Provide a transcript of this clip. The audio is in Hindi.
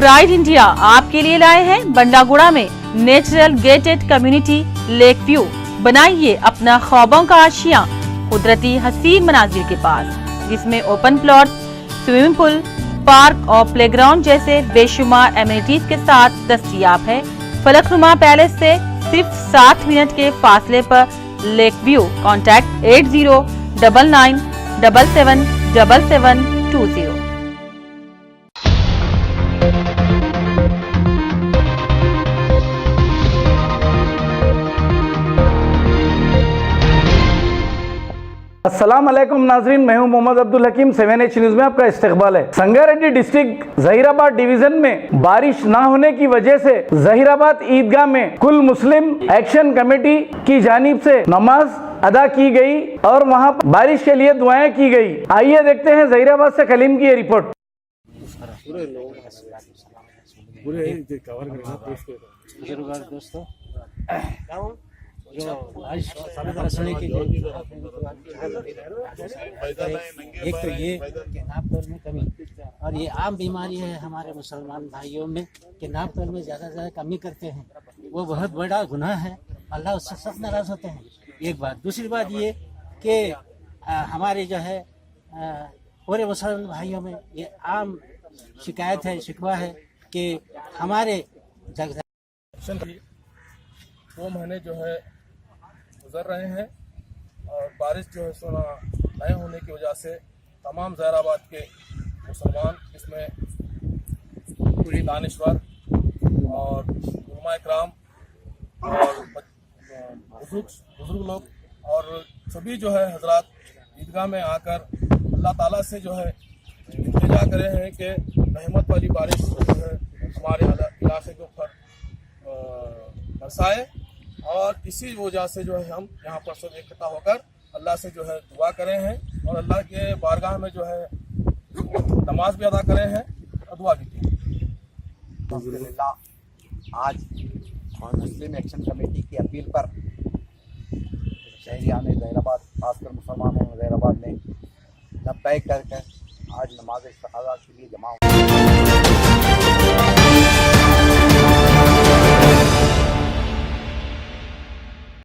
प्राइड इंडिया आपके लिए लाए हैं बंडागुड़ा में natural gated community lake view. बनाइए अपना ख्वाबों का आशियां कुदरती हसीन मनाजिर के पास, जिसमें open plot, swimming pool, park और प्लेग्राउंड जैसे बेशुमार एमिनिटीज के साथ दस्तयाब है। फलकनुमा पैलेस से सिर्फ 7 मिनट के फासले पर लेक व्यू। कॉन्टैक्ट 8099777720। अस्सलाम वालेकुम नाजरीन, मैं हूं मोहम्मद अब्दुल हकीम। 7H न्यूज में आपका इस्तकबाल है। संगारेड्डी डिस्ट्रिक्ट जहीराबाद डिवीजन में बारिश ना होने की वजह से जहीराबाद ईदगाह में कुल मुस्लिम एक्शन कमेटी की जानिब से नमाज अदा की गई और वहां बारिश के लिए दुआएं की गई। आइए देखते हैं जहीराबाद से कलीम की ये रिपोर्ट। दोस्तों जो बारिश बरसने के लिए एक तो ये कि नापतोल में कमी, और ये आम बीमारी है हमारे मुसलमान भाइयों में कि नापतोल में ज़्यादा से ज़्यादा कमी करते हैं। वो बहुत बड़ा गुनाह है, अल्लाह उससे सख्त नाराज़ होते हैं। एक बात। दूसरी बात ये कि हमारे जो है पूरे मुसलमान भाइयों में ये आम शिकायत है, शिकवा है कि हमारे 2 महीने जो है गुजर रहे हैं और बारिश जो है सोना नए होने की वजह से तमाम जहीराबाद के मुसलमान, इसमें पूरी दानिश्वर और उलमा इकराम और बुजुर्ग लोग और सभी जो है हजरात ईदगाह में आकर अल्लाह ताला से जो है इल्तिजा करे हैं कि रहमत वाली बारिश जो है हमारे इलाके के ऊपर बरसाए। और इसी वजह से जो है हम यहाँ पर सब इकट्ठा होकर अल्लाह से जो है दुआ करे हैं और अल्लाह के बारगाह में जो है नमाज भी अदा करे हैं और दुआ भी की। आज मुस्लिम एक्शन कमेटी की अपील पर शहरियान जहीराबाद, खासकर मुसलमानों जहीराबाद में लब्बैक करके आज नमाज अदा के लिए जमा हुआ।